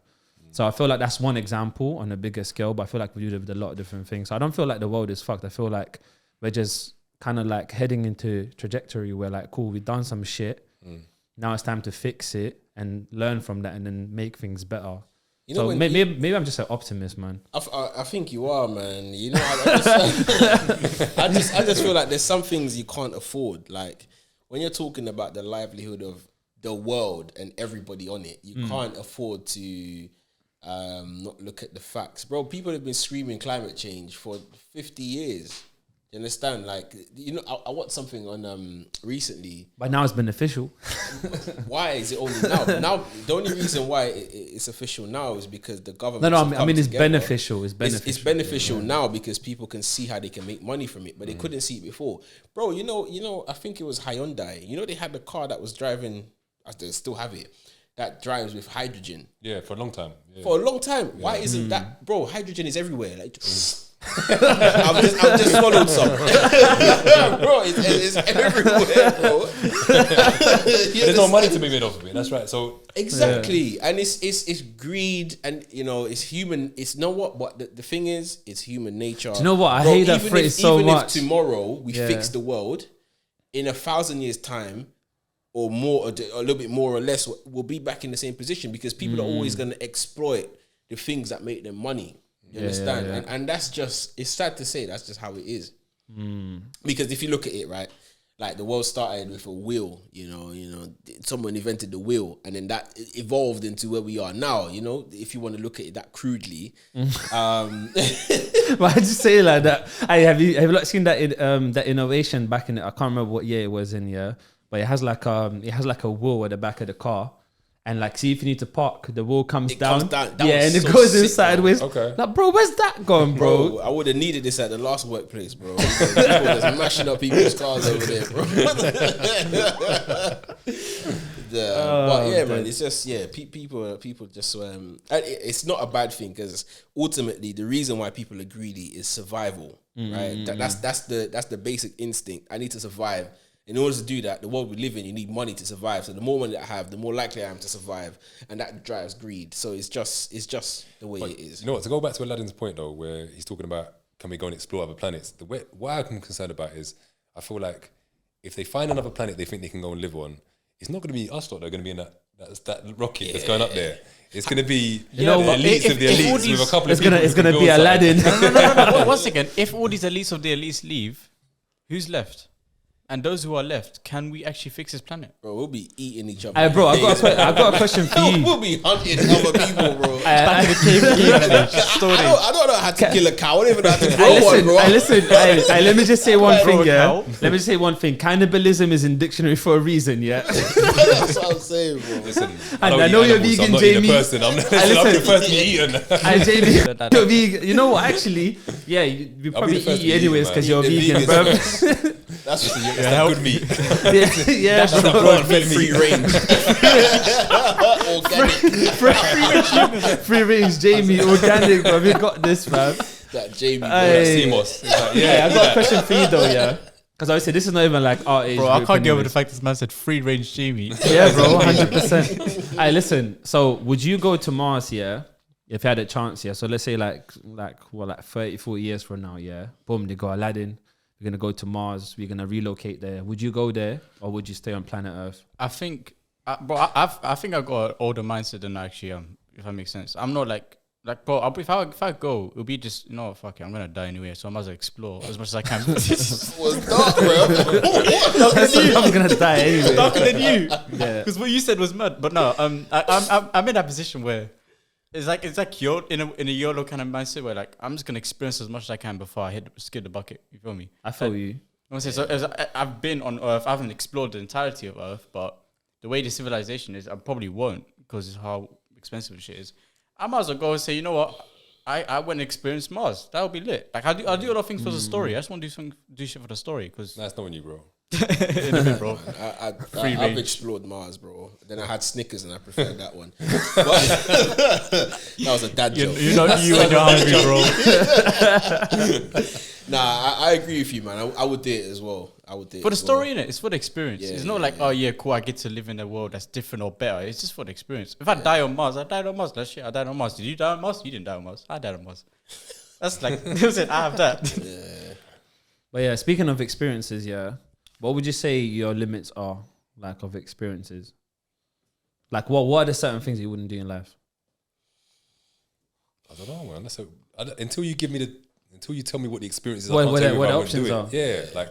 So I feel like that's one example on a bigger scale, but I feel like we do it with a lot of different things. So I don't feel like the world is fucked. I feel like we're just kind of like heading into trajectory where like, cool, we've done some shit. Now it's time to fix it and learn from that and then make things better. You know, so maybe I'm just an optimist, man. I think you are, man. You know, I just feel like there's some things you can't afford. Like when you're talking about the livelihood of the world and everybody on it, you can't afford to not look at the facts, bro. People have been screaming climate change for 50 years. You understand? Like, you know, I watched something on recently. But now it's beneficial. Why is it only now? Now, the only reason why it's official now is because the government. No, I mean it's beneficial. It's beneficial. It's beneficial now because people can see how they can make money from it, but they couldn't see it before. Bro, you know, I think it was Hyundai. You know, they had the car that was driving, they still have it, that drives with hydrogen. Yeah, for a long time. Yeah. For a long time. Yeah. Why isn't that, bro? Hydrogen is everywhere. Like, I've just swallowed some. Bro, it's everywhere, bro. There's no money to be made off of it. That's right. So exactly, and it's greed, and you know it's human. It's not what, but the thing is, it's human nature. Do you know what? I hate that phrase so much. Even if tomorrow we fix the world, in 1,000 years' time, or more, or a little bit more or less, we'll be back in the same position because people are always going to exploit the things that make them money. You understand? Yeah. And that's just, it's sad to say, that's just how it is. Because if you look at it, right, like the world started with a wheel, you know, someone invented the wheel and then that evolved into where we are now, you know, if you want to look at it that crudely. Why did you say it like that? Have you not seen that that innovation back in, I can't remember what year it was in, but it has like a wheel at the back of the car. And like, see if you need to park, the wall comes down. And it goes in sideways. Okay. Like, bro, where's that gone, bro? I would have needed this at the last workplace, bro. People just mashing up people's cars over there, bro. But yeah, man, it's just people just it's not a bad thing because ultimately the reason why people are greedy is survival, right? That's the basic instinct. I need to survive. In order to do that, the world we live in, you need money to survive. So the more money that I have, the more likely I am to survive, and that drives greed. So it's just the way it is. You know what? To go back to Aladdin's point though, where he's talking about can we go and explore other planets? What I'm concerned about is I feel like if they find another planet they think they can go and live on, it's not going to be us lot that are going to be in that rocket that's going up there. It's going to be the elites of the elites with a couple of people. It's going to be Aladdin. No. One second. If all these elites of the elites leave, who's left? And those who are left, can we actually fix this planet? Bro, we'll be eating each other. Hey, bro, I've got a question for you. We'll be hunting other people, bro. Back in the cave story. I don't know how to kill a cow. I don't even know how to grow one, bro. Let me just say one thing, Let me just say one thing. Cannibalism is in dictionary for a reason, yeah? That's what I'm saying, bro. Listen, I know you're vegan, Jamie. I'm the person to eat eaten. Jamie, you're vegan. You know what, actually, yeah, we probably eat you anyways because you're vegan, bro. That's just good meat. Yeah, that's the broad-fed free range. Organic. Free range, Jamie, organic, bro. We got this, man. That Jamie, CMOS. I got a question for you though, yeah. Because obviously this is not even like our age. Bro, I can't get over the fact this man said free range Jamie. Yeah, bro, 100%. Hey, listen. So would you go to Mars, yeah? If you had a chance, yeah. So let's say like 30, 40 years from now, yeah. Boom, they go Aladdin. We're going to go to Mars. We're going to relocate there. Would you go there or would you stay on planet Earth? I think, I think I've got an older mindset than I actually am, if that makes sense. I'm not like, bro, if I go, it'll be just, fuck it, I'm going to die anyway. So I might as well explore as much as I can. What's dark, bro? I'm going to die anyway. Darker than you. Yeah. Because what you said was mad. But no, I'm in that position where it's like you're in a YOLO kind of mindset where like I'm just gonna experience as much as I can before I skid the bucket. You feel me? I feel you. So I've been on Earth. I haven't explored the entirety of Earth, but the way the civilization is, I probably won't because of how expensive the shit is. I might as well go and say, you know what? I went and experienced Mars. That would be lit. Like I'll do a lot of things for the story. I just want to do shit for the story because that's not you, bro. bro. I've explored Mars, bro. Then I had Snickers and I preferred that one. But that was a dad joke. You're not you when you're hungry, bro. Nah, I agree with you, man. I would do it as well. I would do it For the as story, well. innit? It's for the experience. Yeah, It's not like, oh yeah, cool, I get to live in a world that's different or better. It's just for the experience. If I die on Mars, I died on Mars. That's shit, I died on Mars. Did you die on Mars? You didn't die on Mars. I died on Mars. That's like, listen, I have that. Yeah. But yeah, speaking of experiences, yeah, what would you say your limits are, like, of experiences? Like, what are the certain things you wouldn't do in life? I don't know, man. Until you tell me what the experience is, What I can't tell you the if I options would do are. it. Yeah, like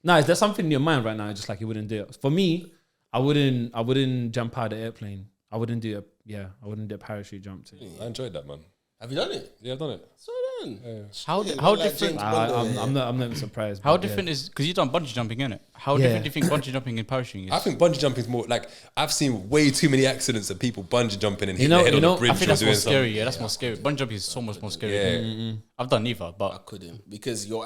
No, is there something in your mind right now, just like you wouldn't do it? For me, I wouldn't jump out of the airplane. I wouldn't do a parachute jump thing. I enjoyed that, man. Have you done it? Yeah, I've done it. So then. How Yeah, how like different? James Bond, I'm not even surprised. How but different is because you done bungee jumping, innit? How Yeah. different do you think bungee jumping and parachuting is? I think bungee jumping is more like I've seen way too many accidents of people bungee jumping and hitting know- their head you on know, the bridge I think or that's more doing scary. something. Yeah, that's more scary. Bungee jumping is so much more scary. Yeah. I've done neither, I but couldn't because you're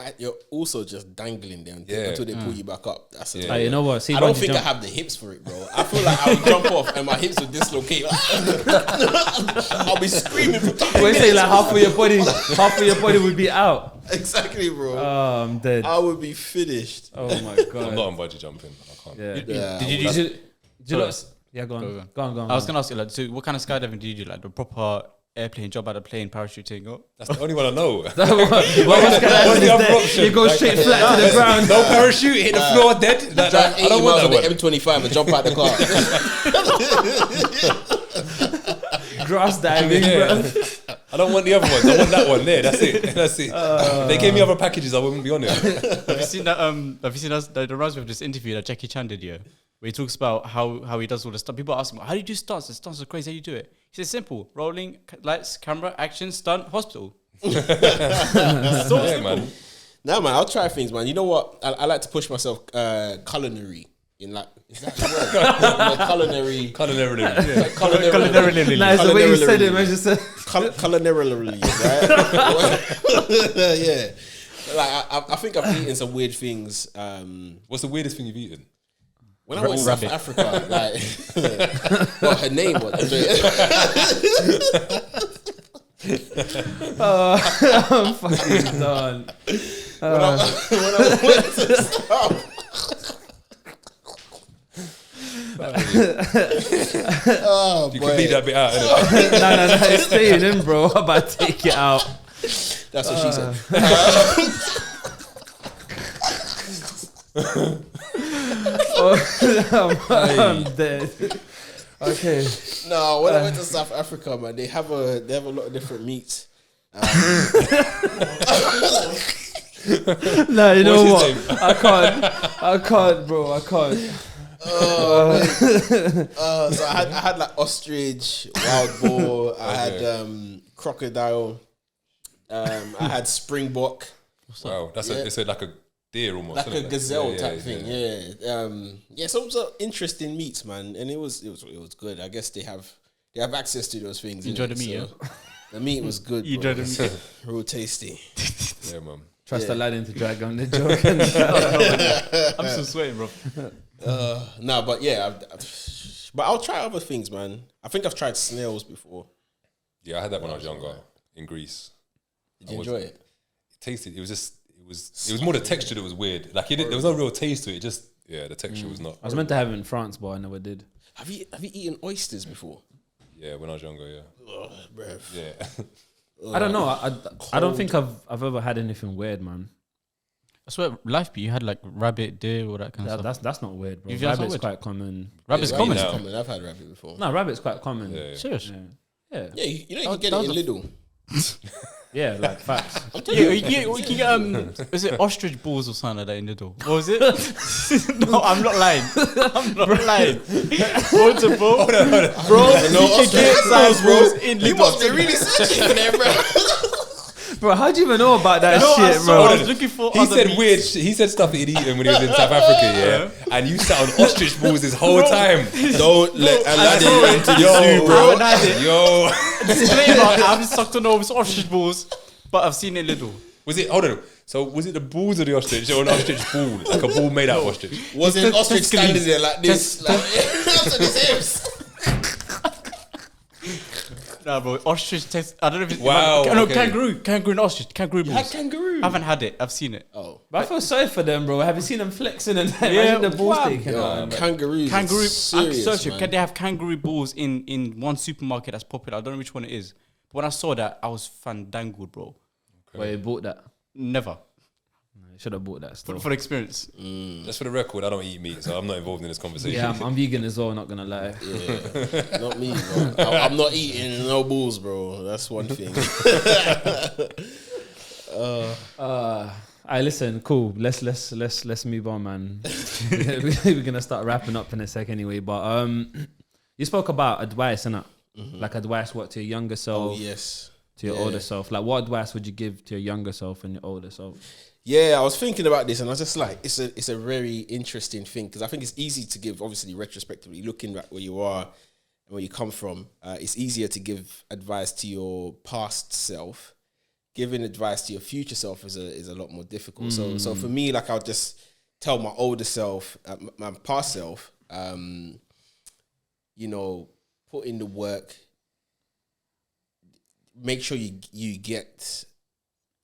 also just dangling there Yeah. until they pull you back up. That's Yeah. you know what? See, I don't bungee think I jump- have the hips for it, bro. I feel like I would jump off and my hips would dislocate. I'll be screaming for 10 When you say minutes. like half of your body would be out. Exactly, bro. Oh, I'm dead. I would be finished. Oh my I'm god. not on bungee jumping. I can't. Yeah. Yeah, did you Did do? you look? Sorry. Yeah, go Go on. on. I was gonna ask you, like, so what kind of skydiving did you do? Like the proper airplane, jump out of plane, parachuting up? That's the only one I know. What's the other option? You go straight flat to the ground. No parachute, hit the floor dead. Like, Drive I 80 don't miles want on that the one. M25 and jump out the car. Grass diving, Yeah. bro. I don't want the other ones. I want that one there. That's it. That's it. If they gave me other packages, I wouldn't be on it. Have you seen that? Have you seen that reminds me of this interview that Jackie Chan did, yeah, where he talks about how he does all the stuff. People ask him, how do you do stunts? The stunts are crazy. How do you do it? He says, simple: rolling, lights, camera, action, stunt, hospital. So Yeah, simple. man. Nah, man, I'll try things, man. You know what? I like to push myself culinary. In like, is that the word? Culinary. Culinary. Like Culinarily. Nice the way you said it, Culinarily. man. Just said. Culinarily, right? Yeah. Like I think I've eaten some weird things. What's the weirdest thing you've eaten? When I went to South Africa, like, well, her name was. I'm fucking done. When I went to South. Oh, You boy. can leave that bit out, innit? No, it's staying in, bro. I'm about to take it out. That's what she said. I'm dead. Okay. No, when I went to South Africa, man, they have a lot of different meats. No, you know What's what? his name? I can't, bro. I can't. So I had like ostrich, wild boar. I had crocodile. I had springbok, Wow, that's Yeah. it's like a deer almost. like isn't a it? gazelle Yeah, type yeah, thing. yeah. Yeah. Some interesting meats, man, and it was good. I guess they have access to those things. You enjoyed innit? the meat, So the meat was good. You bro. enjoyed the meat? Real tasty. Yeah, man. Trust Yeah. Aladdin to drag on the joke. I'm still sweating, bro. No, but yeah, but I'll try other things, man. I think I've tried snails before. Yeah, I had that when I was younger in Greece. Did you enjoy it? It tasted. It was more the texture that was weird. Like there was no real taste to it. Just the texture was not. I was meant to have it in France, but I never did. Have you eaten oysters before? Yeah, when I was younger. Yeah, Ugh, bruv. yeah. I don't know. I don't think I've ever had anything weird, man. I swear, life beat, you had like rabbit, deer, all that kind of stuff. That's not weird, bro. You've had Rabbit's something quite common. Rabbit's Yeah, common. right now. I've had rabbit before. No, rabbit's quite common. Yeah, yeah. Serious? Yeah. Yeah, you know you That- can get that it in was Lidl. Yeah, like facts. Yeah, you can get is it ostrich balls or something like that in the door? What was it? No, I'm not lying. I'm not lying. What's a ball? Bro, No you can get ostrich size balls in You Lidl. must be really searching for them, bro. Bro, how do you even know about that No, I shit, saw- bro? I was looking for He other said meats. weird. He said stuff that he'd eaten when he was in South Africa. Yeah, and you sat on ostrich balls this whole time. Don't let Aladdin saw it. into the Yo, zoo, I bro. haven't had it. Yo, Disclaimer, I haven't sucked on those ostrich balls, but I've seen it little. was it? Hold on. So was it the balls of the ostrich or an ostrich ball? Like a ball made out of ostrich? Was it an ostrich standing there like this? Like, on his hips. Nah, bro, ostrich tastes. I don't know if it's. Wow, No, okay. kangaroo and ostrich. Kangaroo balls. Had kangaroo. I haven't had it. I've seen it. Oh, But I feel sorry for them, bro. Have you seen them flexing and Yeah, imagine the balls wow. taken out? kangaroos. Kangaroo. It's serious, Search it. man. Can they have kangaroo balls in one supermarket that's popular? I don't know which one it is. But when I saw that, I was fandangled, bro. Where you bought that? Never. Should have bought that still. For experience. Just for the record, I don't eat meat, so I'm not involved in this conversation. Yeah, I'm vegan as well, not gonna lie. Yeah, not me, bro. I'm not eating no bulls, bro. That's one thing. I listen, cool. Let's move on, man. We're gonna start wrapping up in a sec anyway. But you spoke about advice, innit? Like advice, what to your younger self, Oh yes. to your older self. Like, what advice would you give to your younger self and your older self? Yeah, I was thinking about this, and I was just like, it's a very interesting thing because I think it's easy to give, obviously, retrospectively, looking at where you are and where you come from. It's easier to give advice to your past self. Giving advice to your future self is a lot more difficult. So for me, like, I'll just tell my older self, my past self, you know, put in the work. Make sure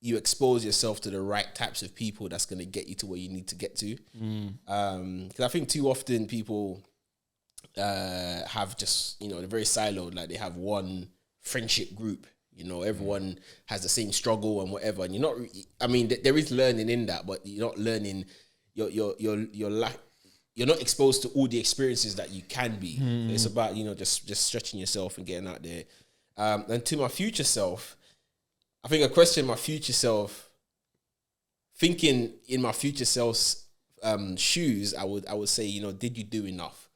you expose yourself to the right types of people that's going to get you to where you need to get to. Because I think too often people have just, you know, they're very siloed. Like they have one friendship group, you know, everyone has the same struggle and whatever. And you're not, I mean, there is learning in that, but you're not learning, you're not exposed to all the experiences that you can be. So it's about, you know, just stretching yourself and getting out there. And to my future self, I think a question my future self, thinking in my future self's shoes, I would say, you know, did you do enough?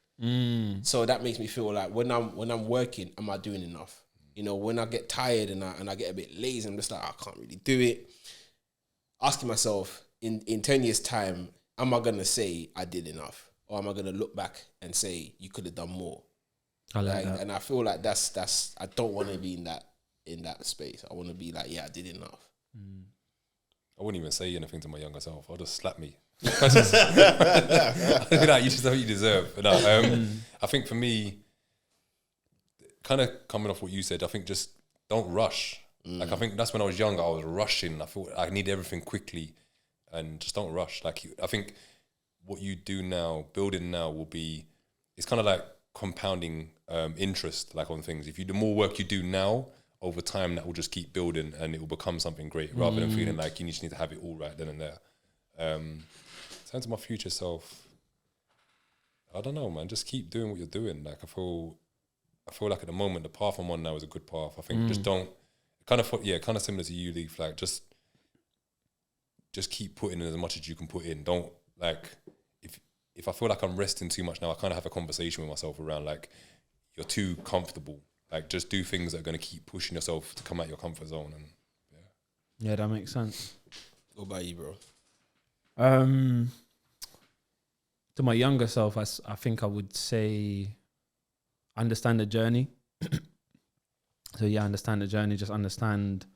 So that makes me feel like when I'm working, am I doing enough? You know, when I get tired and I get a bit lazy, I'm just like, I can't really do it. Asking myself, in 10 years' time, am I gonna say I did enough? Or am I gonna look back and say you could have done more? I like that. And I feel like that's I don't want to be in that space. I want to be like, yeah, I did enough. I wouldn't even say anything to my younger self. I'll just slap me. I'd be like, you just know what you deserve. No, I think for me, kind of coming off what you said, I think just don't rush. Like I think that's when I was younger, I was rushing. I thought I need everything quickly, and just don't rush. Like I think what you do now, building now, will be. It's kind of like compounding interest, like on things. If you do more work you do now, over time that will just keep building and it will become something great, rather than feeling like you just need to have it all right then and there. Turn to my future self, I don't know, man, just keep doing what you're doing. Like I feel like at the moment the path I'm on now is a good path. I think just don't kind of similar to you, Leaf, like just keep putting in as much as you can put in. Don't, like, if I feel like I'm resting too much now, I kind of have a conversation with myself around like, you're too comfortable. Like, just do things that are going to keep pushing yourself to come out your comfort zone. And Yeah, that makes sense. What about you, bro? To my younger self, I think I would say understand the journey. So yeah, understand the journey. Just understand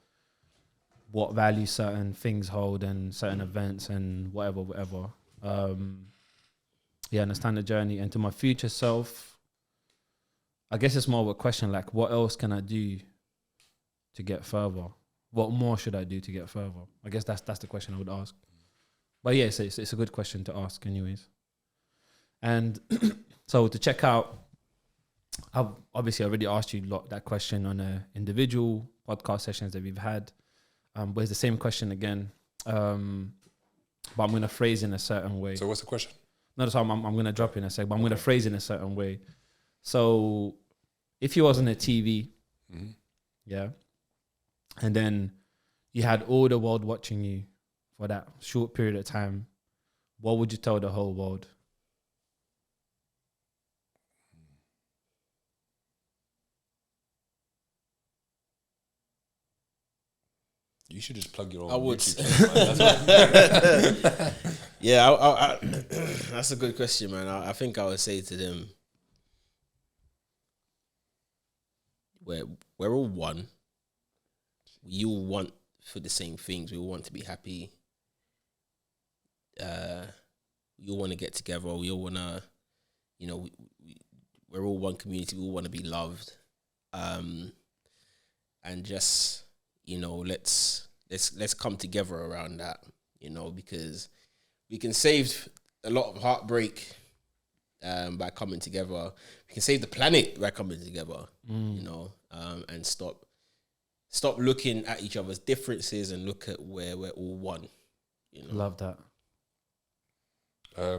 what value certain things hold and certain events and whatever. Yeah, understand the journey. And to my future self, I guess it's more of a question like, what else can I do to get further? What more should I do to get further? I guess that's the question I would ask. But yeah, it's a good question to ask anyways. And so to check out, I've obviously already asked you that question on individual podcast sessions that we've had. But it's the same question again. But I'm going to phrase in a certain way. so what's the question? No, that's I'm going to drop in a sec, but I'm going to phrase in a certain way. So if you was on a TV, yeah, and then you had all the world watching you for that short period of time, what would you tell the whole world? You should just plug your own I would. YouTube channel, man. That's what- Yeah, I that's a good question, man. I think I would say to them, we're all one. We all want for the same things. We all want to be happy. we all want to get together. We all want to, we're all one community. We all want to be loved. And just, let's come together around that, because we can save a lot of heartbreak by coming together. We can save the planet by coming together, and stop looking at each other's differences and look at where we're all one. Love that. How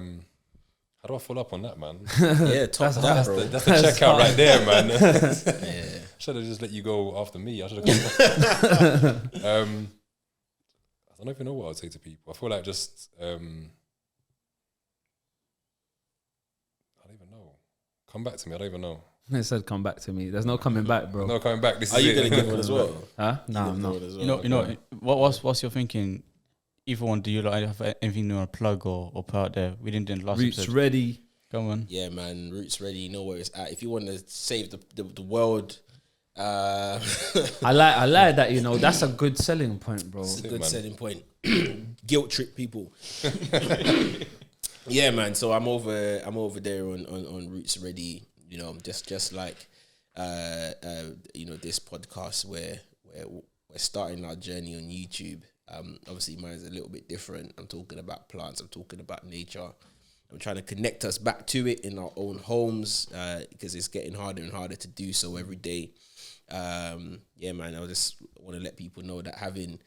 do I follow up on that, man? Yeah, top that, bro. That's the checkout right there, man. Yeah. Should have just let you go after me. I should have. I don't even know what I'd say to people. I feel like just I don't even know. Come back to me. I don't even know. They said come back to me. There's no coming back, bro. No coming back. This Are is you it. gonna give one as well? Huh? No, I'm not. What's your thinking? Either one, do you like have anything you want to plug or put out there? We didn't do it last Roots episode. ready. Come on. Yeah, man. Roots ready. You know where it's at. If you want to save the world, I like that. That's a good selling point, bro. it's a it, good man. selling point. Guilt trip people. Yeah, man. So I'm over there on Roots Ready. Just like this podcast where we're starting our journey on YouTube. Obviously, mine's a little bit different. I'm talking about plants. I'm talking about nature. I'm trying to connect us back to it in our own homes because it's getting harder and harder to do so every day. Yeah, man. I just want to let people know that having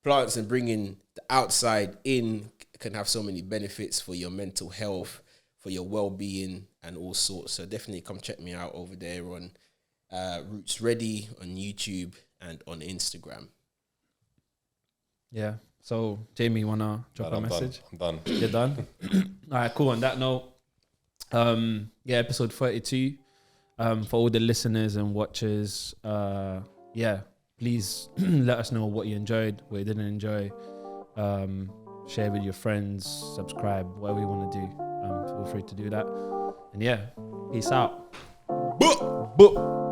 plants and bringing the outside in can have so many benefits for your mental health, for your well-being, and all sorts. So definitely come check me out over there on Roots Ready on YouTube and on Instagram. Yeah. So, Jamie, you want to drop a message? I'm done. You're done? All right, cool. On that note, episode 32. For all the listeners and watchers, please let us know what you enjoyed, what you didn't enjoy. Share with your friends, subscribe, whatever you want to do. Feel free to do that. And peace out. Boop.